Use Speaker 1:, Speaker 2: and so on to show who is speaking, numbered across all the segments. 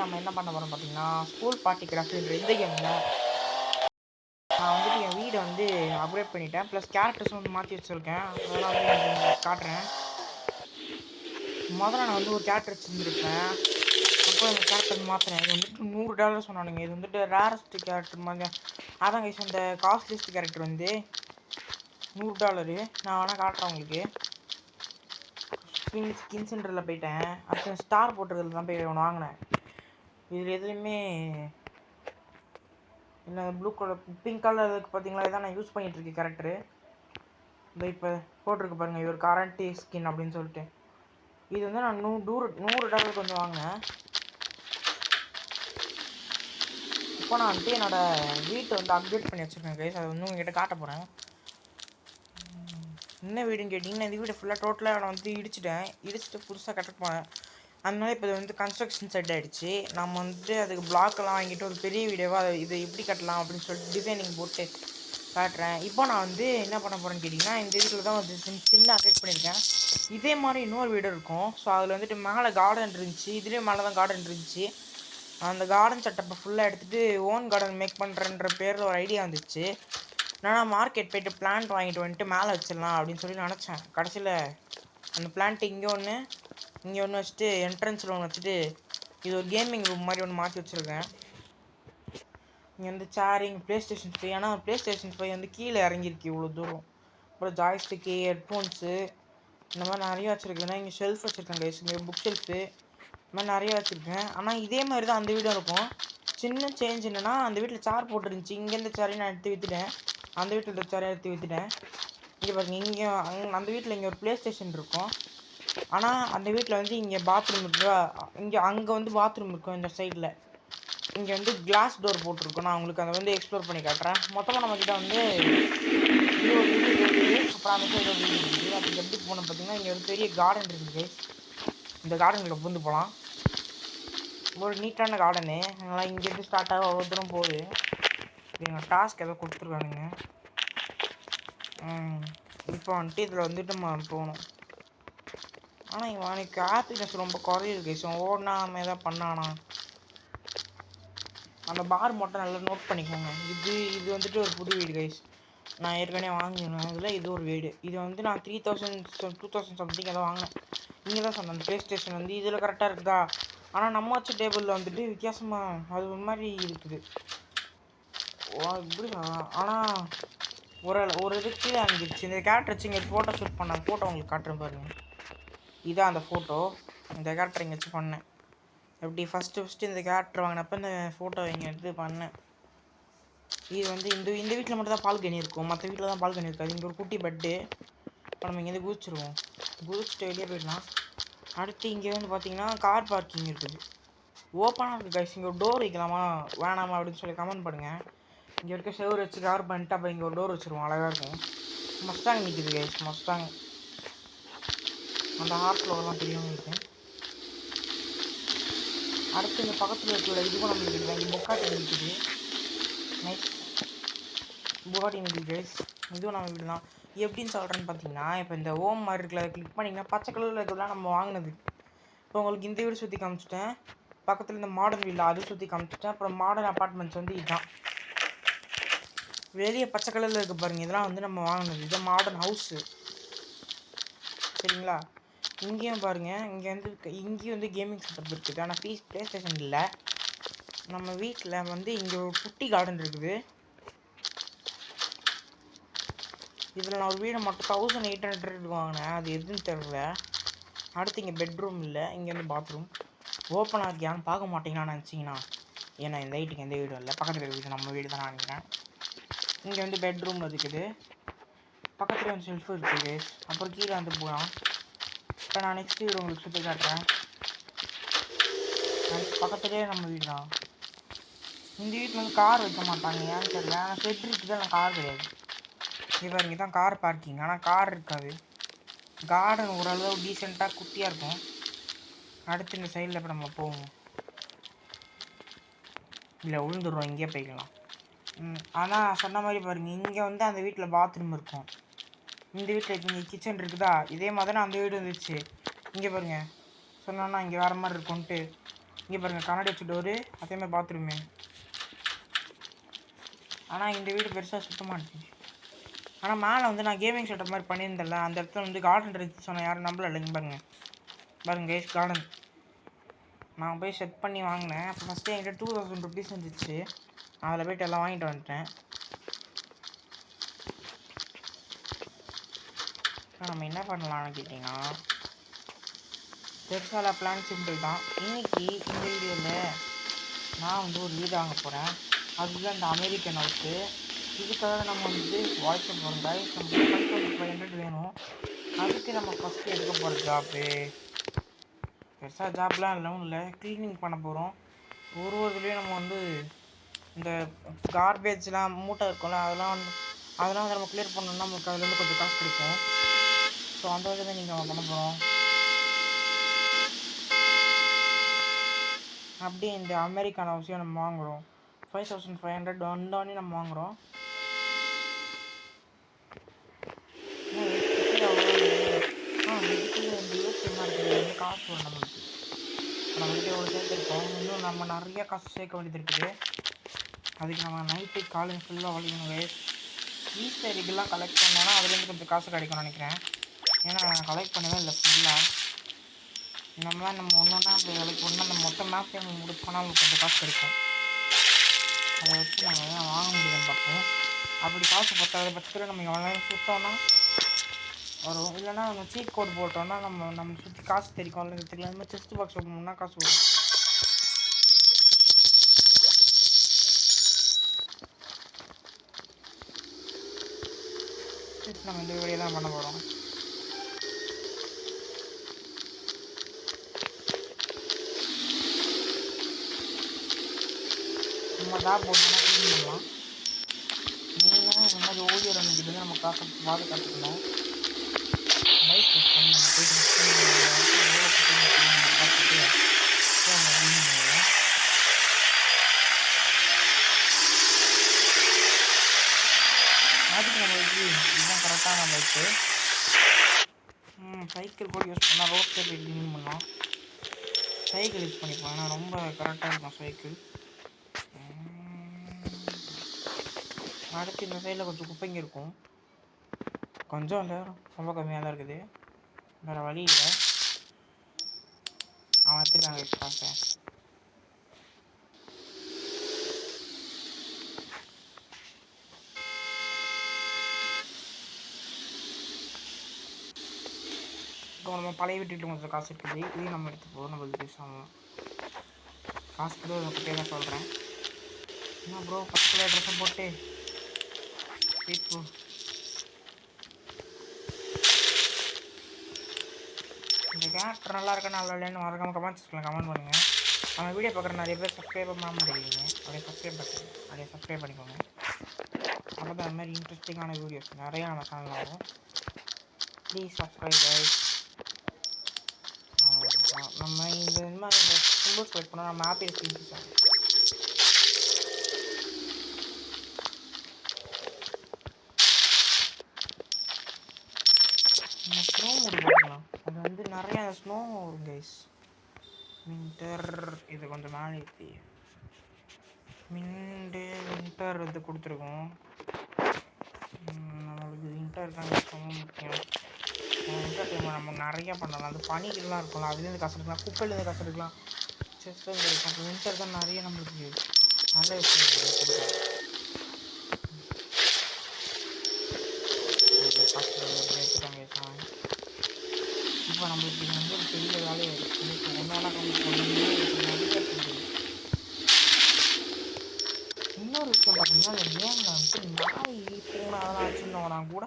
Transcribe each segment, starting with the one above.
Speaker 1: நம்ம என்ன பண்ண போகிறோம் பார்த்தீங்கன்னா, ஸ்கூல் பார்ட்டி கிராஃப்ட்ன்ற இந்த கேமில் நான் வந்துட்டு என் வீடை வந்து அப்கிரேட் பண்ணிட்டேன். ப்ளஸ் கேரக்டர்ஸும் வந்து மாற்றி வச்சுருக்கேன். அதெல்லாம் வந்து உங்களுக்கு காட்டுறேன். முதல்ல நான் வந்து ஒரு கேரக்டர் வச்சுருந்துருப்பேன். அப்புறம் இந்த கேரக்டர் மாற்றுறேன். இது வந்துட்டு $100 சொன்னானுங்க. இது வந்துட்டு ரேரஸ்ட் கேரக்டர் மாதிரி. அதான் கைஸ், இந்த காஸ்ட்லிஸ்ட் கேரக்டர் வந்து $100. நான் வேணால் காட்டுறேன் உங்களுக்கு. ஸ்கின் சென்டரில் போயிட்டேன். அடுத்து ஸ்டார் போட்டுறதுல தான் போய் ஒன்று வாங்கினேன். இதில் எதுலேயுமே இல்லை, ப்ளூ கலர் பிங்க் கலர் இருக்குது பார்த்தீங்களா? இதான் நான் யூஸ் பண்ணிகிட்ருக்கேன் கேரக்டரு. இந்த இப்போ போட்டிருக்கு பாருங்கள், இவர் கரண்ட்டி ஸ்கின் அப்படின்னு சொல்லிட்டு. இது வந்து நான் $100 வந்து வாங்கினேன். இப்போ நான் வந்துட்டு என்னோடய வீட்டை வந்து அப்டேட் பண்ணி வச்சுருக்கேன் கைஸ். அதை வந்து உங்கள்கிட்ட காட்ட போகிறேன். என்ன வீடுன்னு கேட்டிங்கன்னா, இந்த வீடு ஃபுல்லாக டோட்டலாக நான் வந்து இடிச்சிட்டு புதுசாக கட்ட போனேன். அதனால இப்போ இது வந்து கன்ஸ்ட்ரக்ஷன் செட் ஆகிடுச்சு. நம்ம வந்துட்டு அதுக்கு பிளாக்கெல்லாம் வாங்கிட்டு ஒரு பெரிய வீடியோவாக இதை எப்படி கட்டலாம் அப்படின்னு சொல்லிட்டு டிசைனிங் போட்டு காட்டுறேன். இப்போ நான் வந்து என்ன பண்ண போகிறேன்னு கேட்டிங்கன்னா, இந்த வீட்டில் தான் வந்து சின்ன அப்டேட் பண்ணியிருக்கேன். இதே மாதிரி இன்னொரு வீடு இருக்கும். ஸோ அதில் வந்துட்டு மேலே கார்டன் இருந்துச்சு. இதுலேயும் மேலே தான் கார்டன் இருந்துச்சு. அந்த கார்டன் செட்டப்பை ஃபுல்லாக எடுத்துகிட்டு ஓன் கார்டன் மேக் பண்ணுறன்ற பேரில் ஒரு ஐடியா வந்துச்சு. நான் மார்க்கெட் போய்ட்டு பிளான்ட் வாங்கிட்டு வந்துட்டு மேலே வச்சிடலாம் அப்படின்னு சொல்லி நினச்சேன். கடைசியில் அந்த பிளான்ட்டு இங்கே ஒன்று வச்சுட்டு என்ட்ரன்ஸில் ஒன்று வச்சுட்டு இது ஒரு கேமிங் ரூம் மாதிரி ஒன்று மாற்றி வச்சுருக்கேன். இங்கே வந்து சேரிங் ப்ளே ஸ்டேஷன் 5, ஆனால் ப்ளே ஸ்டேஷன் 5 வந்து கீழே இறங்கியிருக்கு இவ்வளோ தூரம். அப்புறம் ஜாய்ஸ்டிக்கு, ஹெட்ஃபோன்ஸு இந்த மாதிரி நிறைய வச்சுருக்கேன். இங்கே ஷெல்ஃப் வச்சுருக்கேன் கைஸ். இங்கே புக் ஷெல்ஃபு இந்த மாதிரி நிறைய வச்சுருக்கேன். ஆனால் இதே மாதிரி தான் அந்த வீடும் இருக்கும். சின்ன சேஞ்ச் என்னென்னா, அந்த வீட்டில் சேர் போட்டுருந்துச்சு. இங்கேருந்து சேரையும் நான் எடுத்து விற்றுட்டேன். அந்த வீட்டில் இருந்த சேரை எடுத்து விற்றுட்டேன். இங்கே பாருங்கள், இங்கே அந்த வீட்டில் இங்கே ஒரு ப்ளே ஸ்டேஷன் இருக்கும். ஆனால் அந்த வீட்டில் வந்து இங்கே பாத்ரூம் இருக்கா, அங்கே வந்து பாத்ரூம் இருக்கும் இந்த சைடில். இங்கே வந்து கிளாஸ் டோர் போட்டிருக்கோம். நான் உங்களுக்கு அதை வந்து எக்ஸ்ப்ளோர் பண்ணி காட்டுறேன். மொத்தமாக நம்மக்கிட்ட வந்து இது ஒரு வீடு இருக்குது. அப்புறம் அந்த சைடு ஒரு வீடு இருக்குது. அதுக்கு எப்படி போகணும் பார்த்தீங்கன்னா, இங்கே ஒரு பெரிய கார்டன் இருக்குது. இந்த கார்டனில் பூந்து போகலாம். ஒரு நீட்டான கார்டனு. அதனால் இங்கேருந்து ஸ்டார்ட் ஆக அவ்வளோ தூரம் போகுது. எங்கள் டாஸ்க் ஏதோ கொடுத்துருக்கானுங்க. இப்போ வந்துட்டு இதில் வந்துட்டு நம்ம போகணும். ஆனால் இவனுக்கு ஹாப்பினஸ் ரொம்ப குறையிருக்கு. ஸோ ஓடினாமல் எதாவது பண்ணானா. அந்த பார் மட்டும் நல்லா நோட் பண்ணிக்கோங்க. இது வந்துட்டு ஒரு புது வீடு கைஸ். நான் ஏற்கனவே வாங்கினேன். அதில் இது ஒரு வீடு. இது வந்து நான் 2000 சம்திங் ஏதோ வாங்கினேன். இங்கே தான் சொன்னேன், அந்த ப்ளே ஸ்டேஷன் வந்து இதில் கரெக்டாக இருக்குதா. ஆனால் நம்ம வச்ச டேபிளில் வந்துட்டு வித்தியாசமாக அது ஒரு மாதிரி இருக்குது. இப்படி ஆனால் ஒரு இது கீழே அங்கிருச்சு. இந்த கேரக்டர் வச்சு இங்கே ஃபோட்டோ ஷூட் பண்ண ஃபோட்டோ உங்களுக்கு காட்டுறேன் பாருங்கள். இதான் அந்த ஃபோட்டோ. இந்த கேரக்டர் இங்கே வச்சு பண்ணேன். எப்படி ஃபஸ்ட்டு இந்த கேரக்டர் வாங்கினப்போ இந்த ஃபோட்டோ இங்கே எடுத்து பண்ணேன். இது வந்து இந்த வீட்டில் மட்டும் தான் பால்கனி இருக்கும். மற்ற வீட்டில் தான் பால்கனி இருக்காது. இங்கே ஒரு குட்டி பெட்டு. இப்போ நம்ம இங்கேருந்து குதிச்சுட்டு வெளியே போயிடலாம். அடுத்து இங்கே வந்து பார்த்தீங்கன்னா கார் பார்க்கிங் இருக்குது. ஓப்பனாக இருக்குது கைஸ். இங்கே ஒரு டோர் வைக்கலாமா வேணாமா அப்படின்னு சொல்லி கமெண்ட் பண்ணுங்கள். இங்கே இருக்க செவர் வச்சு கார் பண்ணிட்டு அப்புறம் இங்கே ஒரு டோர் வச்சுருவோம். அழகாக இருக்கும். மஸ்டாங் நிற்கிது கைஸ். மஸ்டாங் அந்த ஹார்ட் ஃப்ளோர்லாம் தெரியும் இருக்குது. அடுத்து இந்த பக்கத்தில் இருக்கிற இதுவும் நம்ம இருக்குது. இங்கே பொக்காட்டி இருக்குது. நைஸ் புகாட்டி நிற்கிது கைஸ். இதுவும் நம்ம வீடு தான். எப்படின்னு சொல்கிறேன்னு பார்த்தீங்கன்னா, இப்போ இந்த ஓம் மாதிரி இருக்குல்ல, அதை கிளிக் பண்ணிங்கன்னா பச்சை கலரில் இருக்கிறதுலாம் நம்ம வாங்கினது. இப்போ உங்களுக்கு இந்த வீடு சுற்றி காமிச்சிட்டேன். பக்கத்தில் இந்த மாடர்ன் வீடு அது சுற்றி காமிச்சிட்டேன். அப்புறம் மாடர்ன் அப்பார்ட்மெண்ட்ஸ் வந்து இதுதான். வெளியே பச்சை கலரில் இருக்க பாருங்கள், இதெல்லாம் வந்து நம்ம வாங்கினது. இது மாடர்ன் ஹவுஸு. சரிங்களா? இங்கேயும் பாருங்கள், இங்கேயும் வந்து கேமிங் செட்டப் இருக்குது. ஆனால் ப்ளே ஸ்டேஷன் இல்லை. நம்ம வீட்டில் வந்து இங்கே ஒரு குட்டி கார்டன் இருக்குது. இதில் நான் ஒரு வீடை மட்டும் 1800 வாங்கினேன். அது எதுன்னு தெரியல. அடுத்து இங்கே பெட்ரூம் இல்லை. இங்கே வந்து பாத்ரூம் ஓப்பனாக இருக்கியான்னு பார்க்க மாட்டீங்களான்னு நினச்சிங்கன்னா, ஏன்னா இந்த வீட்டுக்கு எந்த வீடும் இல்லை. பக்கத்தில் வீடு நம்ம வீடு தான் நினைக்கிறேன். இங்கே வந்து பெட்ரூம் இருக்குது. பக்கத்தில் வந்து ஷெல்ஃபு இருக்குது. அப்புறம் கீழே வந்து போகலாம். இப்போ நான் நெக்ஸ்ட் வீடு உங்களுக்கு சுற்றி காட்டுறேன். பக்கத்துலேயே நம்ம வீடு தான். இந்த வீட்டில் வந்து கார் வைக்க மாட்டாங்க, ஏன்னு தெரியல. ஆனால் ஷெட் இருக்குது, ஆனால் கார் கிடையாது. இங்கே தான் கார் பார்க்கிங், ஆனால் கார் இருக்காது. கார்டன் ஓரளவு டீசெண்டாக குட்டியாக இருக்கும். அடுத்து இந்த சைடில் இப்போ நம்ம போவோம். இல்லை விழுந்துடுறோம், இங்கேயே போய்க்கலாம். ஆனால் சொன்ன மாதிரி பாருங்கள், இங்கே வந்து அந்த வீட்டில் பாத்ரூம் இருக்கும். இந்த வீட்டில் இங்கே கிச்சன் இருக்குதா, இதே மாதிரி தான் அந்த வீடு வந்துச்சு. இங்கே பாருங்கள், சொன்னோன்னா இங்கே வேறு மாதிரி இருக்கும்ன்ட்டு இங்கே பாருங்கள் கண்ணாடி வச்சு டோரு, அதேமாதிரி பாத்ரூமே. ஆனால் இந்த வீடு பெருசாக சுத்த மாட்டேங்குது. ஆனால் மேலே வந்து நான் கேமிங் செட்டப் மாதிரி பண்ணியிருந்தேன்ல, அந்த இடத்துல வந்து கார்டன் இருந்துச்சு சொன்னேன், யாரும் நம்பல இல்லைங்க. பாருங்க கைஸ் கார்டன் நான் போய் செட் பண்ணி வாங்கினேன். அப்போ ஃபஸ்ட்டு என்கிட்ட 2000 ருபீஸ் இருந்துச்சு. அதில் போய்ட்டு எல்லாம் வாங்கிட்டு வந்துட்டேன். நம்ம என்ன பண்ணலாம்னு கேட்டிங்கன்னா, பெருசால பிளான் சிம்பிள் தான். இன்றைக்கி இந்த வீடியோவில் நான் வந்து ஒரு வீடு வாங்க போகிறேன். அதுதான் இந்த அமெரிக்கன் ஹவுஸு. இதுக்காக நம்ம வந்து வாய்க்க போகிறோம் கைஸ். நம்ம 5500 வேணும். அதுக்கு நம்ம ஃபஸ்ட்டு எடுக்க போகிற ஜாப்பு பெருசாக ஜாப்லாம் இல்லை, க்ளீனிங் பண்ண போகிறோம். ஒரு இதுலேயும் நம்ம வந்து இந்த கார்பேஜ்லாம் மூட்டை இருக்கும்ல, அதெல்லாம் வந்து நம்ம கிளியர் பண்ணோம்னா நமக்கு அதுலேருந்து கொஞ்சம் காசு கிடைக்கும். ஸோ அந்த வகையில் தான் நீங்கள் பண்ண போகிறோம். அப்படியே இந்த அமெரிக்கான அவசியம் நம்ம வாங்குகிறோம். 5500 வந்தோடனே நம்ம வாங்குகிறோம். இதுக்குள்ளே இந்த யூகே மார்க்கெட்டில் வந்து காசு வரும் நம்மளுக்கு. நம்மகிட்ட எவ்வளோ சேர்த்துருக்கோம், இன்னும் நம்ம நிறைய காசு சேர்க்க வேண்டியது இருக்குது. அதுக்கு நம்ம நைட்டு காலேஜ் ஃபுல்லாக வலிக்கணும் கைஸ். ஈஸ்டர் எக்கெல்லாம் கலெக்ட் பண்ணோன்னா அதுலேருந்து கொஞ்சம் காசு கிடைக்கும்னு நினைக்கிறேன். ஏன்னா நான் கலெக்ட் பண்ணவே இல்லை ஃபுல்லாக. இந்த மாதிரி நம்ம ஒன்று ஒன்றா அப்படி கலெக்ட் பண்ணால் நம்ம மொத்த மேப்பே நம்ம முடிச்சோன்னா நமக்கு கொஞ்சம் காசு கிடைக்கும். அதை வச்சு நம்ம எதாவது வாங்க முடியுதுன்னு பார்ப்போம். அப்படி காசு பத்தாத பட்சத்தில் நம்ம எவ்வளோ நேரம் சுட்டோன்னா வரும். இல்லைனா நம்ம சீட் கோட் போட்டோன்னா நம்ம சுற்றி காசு தெரிக்கும். இல்லை தெரியல, இந்த மாதிரி செஸ்ட் பாக்ஸ் ஓப்பன் பண்ணால் காசு வரும். நம்ம இந்த வீடியோ தான் பண்ண போகிறோம். நம்ம டாப் போட்டோம்னா க்ளீன் பண்ணலாம். மெயினாக இந்த மாதிரி ஓடியோ ரன்னிங்கிட்டு நம்ம காசை பாதுகாத்துக்கணும். லைட் செட் பண்ணி நம்ம போய்ட்டு பார்த்துட்டு நம்ம க்ளீன் பண்ணுவோம். அதுக்கு நம்ம இதுதான் கரெக்டான பைக்கு. சைக்கிள் கூட யூஸ் பண்ணால் ரோட் சைடில் க்ளீன் பண்ணலாம். சைக்கிள் யூஸ் பண்ணிப்போம், ஏன்னா ரொம்ப கரெக்டாக இருக்கும் சைக்கிள். அடுத்து இந்த சைடில் கொஞ்சம் குப்பைங்க இருக்கும், கொஞ்சம் இல்லை ரொம்ப கம்மியாக தான் இருக்குது. வேறு வழி இல்லை, அவன் எடுத்துட்டாங்க பார்த்தேன். இப்போ நம்ம பழைய வீட்டுக்கிட்ட கொஞ்சம் காசு இருக்குது, இதையும் நம்ம எடுத்துப்போம். நம்மளுக்கு பேசாமல் காசு கூட குட்டையாக தான் சொல்கிறேன். என்ன ப்ரோ 10 கிலோ ட்ரெஸ்ஸை போட்டு இப்போ இந்த கேரக்டர் நல்லா இருக்கா நல்லா இல்லைன்னு மறக்காமல் கமெண்ட் செக்ஷனில் கமெண்ட் பண்ணுங்கள். நம்ம வீடியோ பார்க்குற நிறைய பேர் சப்ஸ்கிரைப் பண்ணாமல் தெரியுங்க, அப்படியே சப்ஸ்கிரைப் பண்ணிக்கோங்க. அப்போ தான் அந்த மாதிரி இன்ட்ரெஸ்டிங்கான வீடியோஸ் நிறையா நம்ம சேனலில் ஆகும். Please subscribe guys. நம்ம இந்த மாதிரி இந்த சிம்பிள் செலக்ட் பண்ணால் நம்ம ஆப்பே ஸ்க்ரீன் ஆகும். நம்ம ஸ்னோ மூடி போட்டுக்கலாம். அது வந்து நிறையா ஸ்னோ வரும் கைஸ். வின்டர் இது கொஞ்சம் மேலே ஏற்றி வின்டர் இது கொடுத்துருக்கோம். நம்மளுக்கு வின்டர் தான் ரொம்ப முக்கியம். வின்டர் டைமில் நம்ம நிறையா பண்ணலாம். அது பனிகள்லாம் இருக்கும்ல, அதுலேருந்து காசு எடுக்கலாம், குப்பையிலேருந்து காசு எடுக்கலாம், செஸ்ட்லேருந்து எடுக்கலாம். அப்புறம் வின்டர் தான் நிறைய நம்மளுக்கு நல்ல விஷயம் கொடுக்கும். இப்போ நம்மளுக்கு இது வந்து ஒரு பெரிய வேலையாக இருக்குது. இப்போ ஒன்றா இன்னொரு விஷயம் பார்த்தீங்கன்னா, அந்த கேமில் வந்து நாய் பூனை அதெல்லாம் வச்சுருந்தோம்னா கூட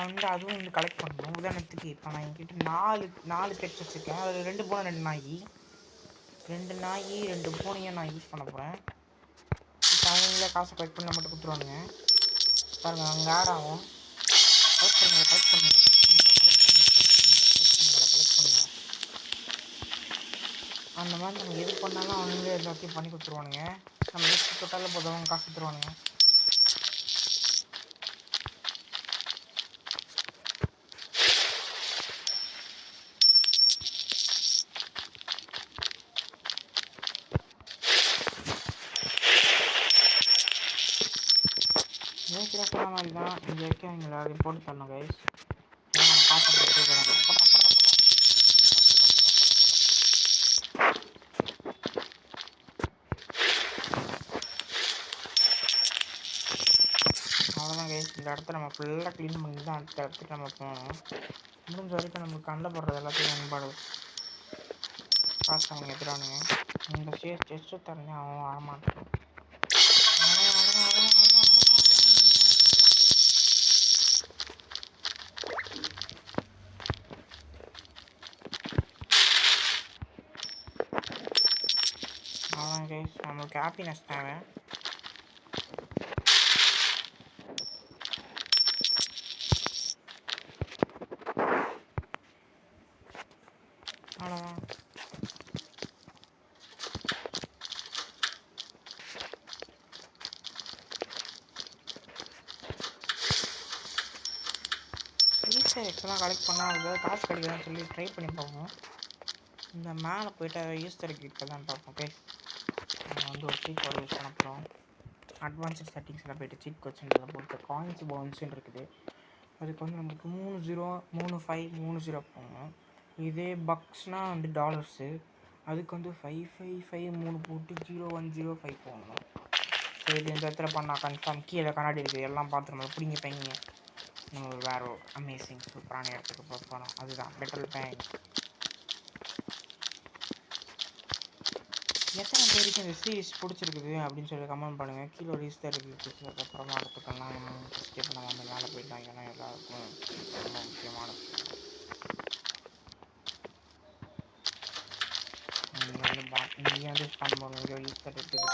Speaker 1: வந்து அதுவும் வந்து கலெக்ட் பண்ணணும். உதாரணத்துக்கு இப்போ நான் என்கிட்ட 4 பெட்ஸ் வச்சுருக்கேன். அதில் 2 பூனை 2 நாய் 2 பூனையை நான் யூஸ் பண்ண போகிறேன். இப்போ அவங்களே காசு கலெக்ட் பண்ணி மட்டும் கொடுத்துருவானுங்க. பாருங்கள் அங்கே ஆட் ஆகும். கலெக்ட் பண்ணுங்க. அந்த மாதிரி நம்ம எது பண்ணாலும் அவங்களே எல்லாத்தையும் பண்ணி கொடுத்துருவானுங்க. நம்ம லிஸ்ட் தொட்டாலும் போதும் காசு கொடுத்துருவானுங்க. மாதிரி தான் இங்கே இருக்கவங்கள அதை போட்டு தரணும் கைஸ். நம்ம காசை போட்டு அவ்வளோதான் கைஸ். இந்த இடத்த நம்ம ஃபுல்லாக க்ளீன் பண்ணி தான் அடுத்த இடத்துக்கு நம்ம போகணும். முடிஞ்ச வரைக்கும் நமக்கு கண்ணில் போடுறது எல்லாத்தையும் மேம்பாடு காசு அவங்க எதிரானுங்க. இந்த டெஸ்ட்டு தரேன் அவன் வரமாட்டான். அவ்வளோதான் கைஸ், நம்மளுக்கு ஹாப்பினஸ் தேவை. அவ்வளோதான். ஈஸியாக எக்ஸ்ட்ரா கலெக்ட் பண்ணால் அதுக்கு காசு கிடைக்குதுன்னு சொல்லி ட்ரை பண்ணி பார்ப்போம். இந்த மேலே போய்ட்டு ஈஸ்டர் கிட்ட தான் பார்ப்போம் கைஸ். நம்ம வந்து ஒரு சீட் கோட் யூஸ் பண்ண போகிறோம். அட்வான்ஸ்டு செட்டிங்ஸில் போய்ட்டு சீட் கோட்ஸ்ன்றதை போட்டு காயின்ஸ் பவுன்ஸுன்னு இருக்குது. அதுக்கு வந்து நமக்கு 30 35 30 போகணும். இதே பக்ஸ்னால் வந்து டாலர்ஸு, அதுக்கு வந்து 555 3 போட்டு 0105 போகணும். ஸோ இது இந்த இடத்துல பண்ணால் கன்ஃபார்ம் கீழே கண்ணாடி இருக்குது எல்லாம் பார்த்து நம்ம பிடிங்கிப்பீங்க. நம்ம வேறு அமேசிங் சூப்பரான இடத்துக்கு போகிறோம். அதுதான் பெட்ரோல் பேங்க். எத்தனை பேருக்கு இந்த சீரிஸ் பிடிச்சிருக்குது அப்படின்னு சொல்லி கமெண்ட் பண்ணுங்கள். கீழே ஒரு ஈஸ்டர் இருக்குது. அதுக்கப்புறமா அடுத்துக்கெல்லாம் ஸ்கிப் பண்ண வந்து மேலே போயிட்டாங்க. ஏன்னா எல்லாருக்கும் ரொம்ப முக்கியமான விஷயம். நீங்கள் வந்து ஸ்பெண்ட் பண்ணுங்க. ஈஸ்டர் இருக்குது.